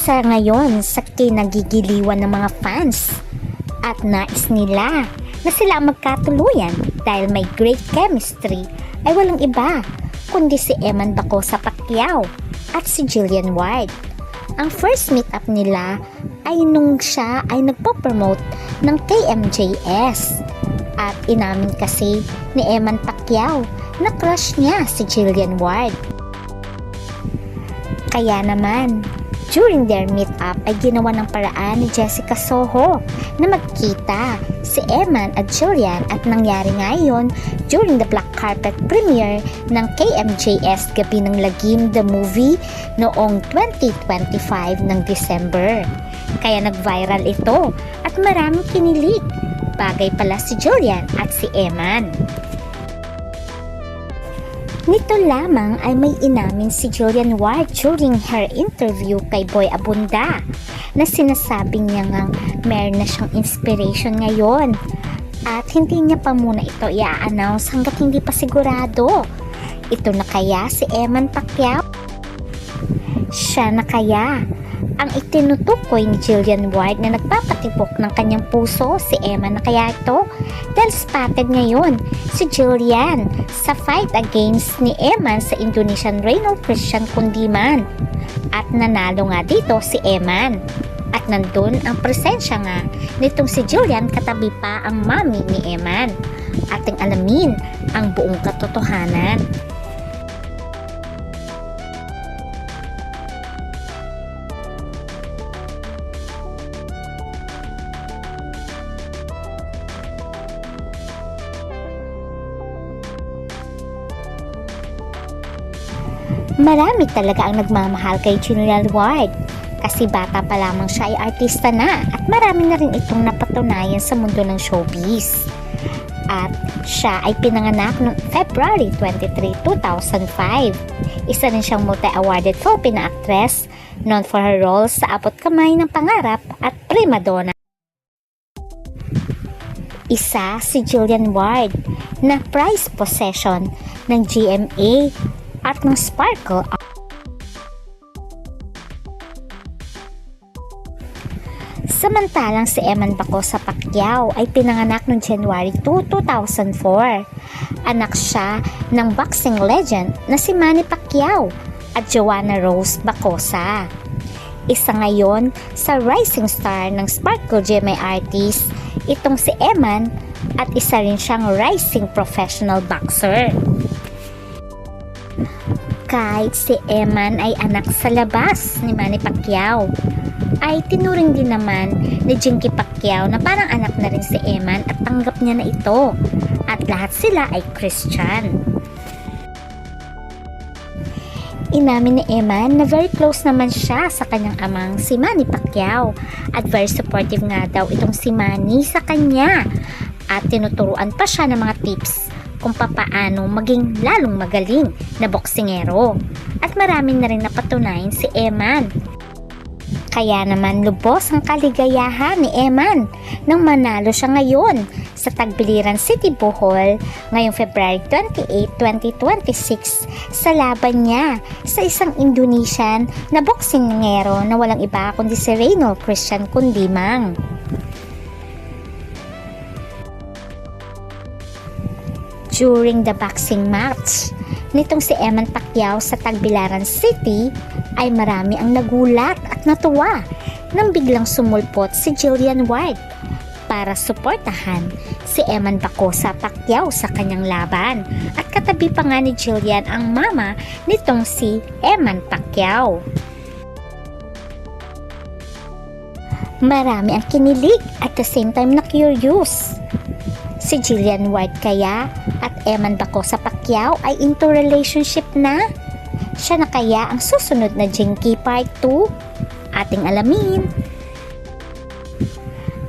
Isa ngayon sa kinagigiliwan ng mga fans at nais nila na sila ang magkatuluyan dahil may great chemistry ay walang iba kundi si Eman Bacosa Pacquiao at si Jillian Ward. Ang first meet-up nila ay nung siya ay nagpo-promote ng KMJS at inamin kasi ni Eman Pacquiao na crush niya si Jillian Ward. Kaya naman, during their meet-up ay ginawa ng paraan ni Jessica Soho na magkita si Eman at Jillian at nangyari nga yun during the black carpet premiere ng KMJS Gabi ng Lagim the movie noong 2025 ng December. Kaya nag-viral ito at maraming kinilig. Bagay pala si Jillian at si Eman. Nito lamang ay may inamin si Jillian Ward during her interview kay Boy Abunda na sinasabing niya ngang meron na siyang inspiration ngayon at hindi niya pa muna ito i-announce hanggat hindi pa sigurado. Ito na kaya si Eman Pacquiao? Siya na kaya ang itinutukoy ni Jillian Ward na nagpapatibok ng kanyang puso si Eman na kaya ito dahil spotted ngayon si Jillian sa fight against ni Eman sa Indonesian Reynolds Christian Kundiman at nanalo nga dito si Eman at nandun ang presensya nga nitong si Jillian katabi pa ang mami ni Eman. Ating alamin ang buong katotohanan. Marami talaga ang nagmamahal kay Jillian Ward kasi bata pa lamang siya ay artista na at marami na rin itong napatunayan sa mundo ng showbiz. At siya ay pinanganak noong February 23, 2005. Isa rin siyang multi-awarded Filipina actress known for her roles sa Abot Kamay ng Pangarap at Prima Donna. Isa si Jillian Ward na prize possession ng GMA at ng Sparkle. Samantalang si Eman Bacosa Pacquiao ay pinanganak noong January 2, 2004. Anak siya ng boxing legend na si Manny Pacquiao at Joanna Rose Bacosa. Isa ngayon sa rising star ng Sparkle GMA artist itong si Eman at isa rin siyang rising professional boxer. Kahit si Eman ay anak sa labas ni Manny Pacquiao, ay tinuring din naman ni Jinky Pacquiao na parang anak na rin si Eman at tanggap niya na ito. At lahat sila ay Christian. Inamin ni Eman na very close naman siya sa kanyang amang si Manny Pacquiao at very supportive nga daw itong si Manny sa kanya at tinuturuan pa siya ng mga tips kung papaano maging lalong magaling na boksingero at maraming na rin napatunayan si Eman. Kaya naman lubos ang kaligayahan ni Eman nang manalo siya ngayon sa Tagbiliran City, Bohol ngayong February 28, 2026 sa laban niya sa isang Indonesian na boksingero na walang iba kundi si Reynolds Christian Kundimang. During the boxing match nitong si Eman Pacquiao sa Tagbilaran City ay marami ang nagulat at natuwa nang biglang sumulpot si Jillian Ward para suportahan si Eman Bacosa Pacquiao sa kanyang laban at katabi pa nga ni Jillian ang mama nitong si Eman Pacquiao. Marami ang kinilig at the same time na curious. Si Jillian Ward kaya at Eman Bacosa Pacquiao ay into relationship na? Siya na kaya ang susunod na Jinky Part 2? Ating alamin.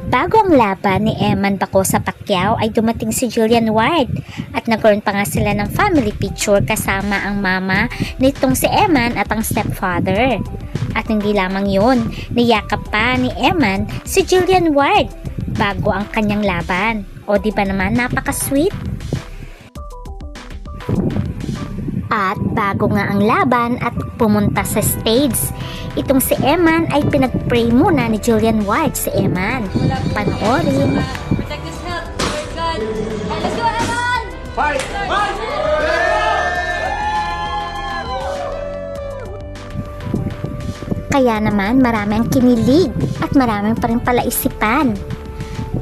Bago ang laban ni Eman Bacosa Pacquiao ay dumating si Jillian Ward at nagkaroon pa nga sila ng family picture kasama ang mama nitong si Eman at ang stepfather. At hindi lamang yun, niyakap pa ni Eman si Jillian Ward bago ang kanyang laban. O di ba naman napaka-sweet? At bago nga ang laban at pumunta sa stage, itong si Eman ay pinag-pray muna ni Julian Ward si Eman. Panoorin. Protect his health, Lord God. And let's go, Eman! Fight! Fight! Kaya naman marami ang kinilig at maraming pa rin palaisipan.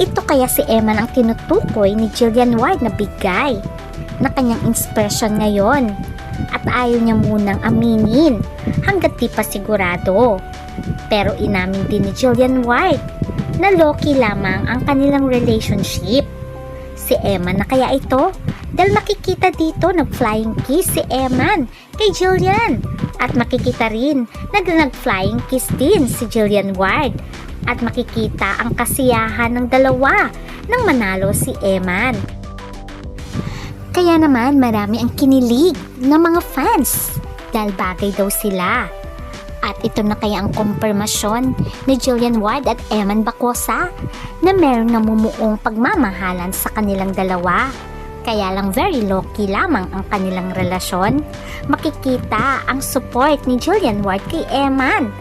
Ito kaya si Eman ang tinutukoy ni Julian Ward na bigay na kanyang inspiration ngayon at ayaw niya munang aminin hanggat di pa sigurado. Pero inamin din ni Julian Ward na low-key lamang ang kanilang relationship. Si Eman na kaya ito dahil makikita dito nag-flying kiss si Eman kay Julian at makikita rin na nag-flying kiss din si Julian Ward at makikita ang kasiyahan ng dalawa nang manalo si Eman. Kaya naman marami ang kinilig ng mga fans dahil bagay daw sila. At ito na kaya ang kumpirmasyon ni Julian Ward at Eman Bacosa na merong namumuong pagmamahalan sa kanilang dalawa. Kaya lang very low-key lamang ang kanilang relasyon. Makikita ang support ni Julian Ward kay Eman.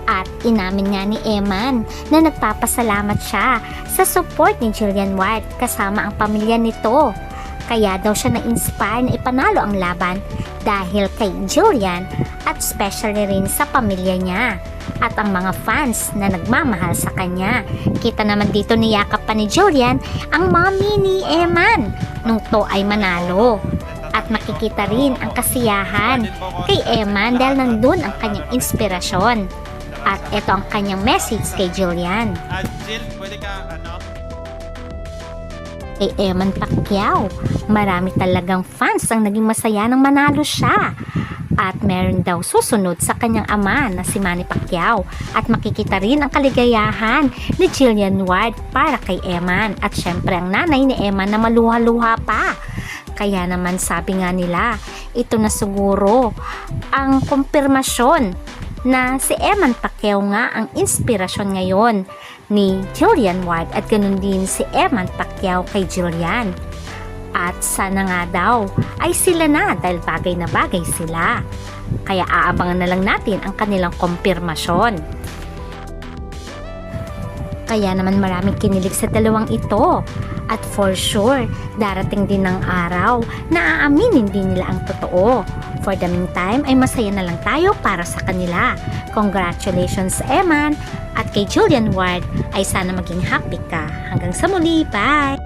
At inamin nga ni Eman na nagpapasalamat siya sa support ni Julian Ward kasama ang pamilya nito. Kaya daw siya na-inspire na ipanalo ang laban dahil kay Julian at especially rin sa pamilya niya at ang mga fans na nagmamahal sa kanya. Kita naman dito niyakap pa ni Julian ang mommy ni Eman nung to ay manalo. At makikita rin ang kasiyahan kay Eman dahil nandun ang kanyang inspirasyon. At ito ang kanyang message kay Julian. Jill, pwede ka, Kay Eman Pacquiao, marami talagang fans ang naging masaya nang manalo siya. At meron daw susunod sa kanyang ama na si Manny Pacquiao. At makikita rin ang kaligayahan ni Julian Ward para kay Eman. At syempre ang nanay ni Eman na maluha-luha pa. Kaya naman sabi nga nila, ito na siguro ang kumpirmasyon na si Eman Pacquiao nga ang inspirasyon ngayon ni Julian Ward at ganun din si Eman Pacquiao kay Julian. At sana nga daw ay sila na dahil bagay na bagay sila. Kaya aabangan na lang natin ang kanilang kumpirmasyon. Kaya naman maraming kinilig sa dalawang ito. At for sure, darating din ng araw na aaminin din nila ang totoo. For the meantime, ay masaya na lang tayo para sa kanila. Congratulations Eman! At kay Julian Ward ay sana maging happy ka. Hanggang sa muli, bye!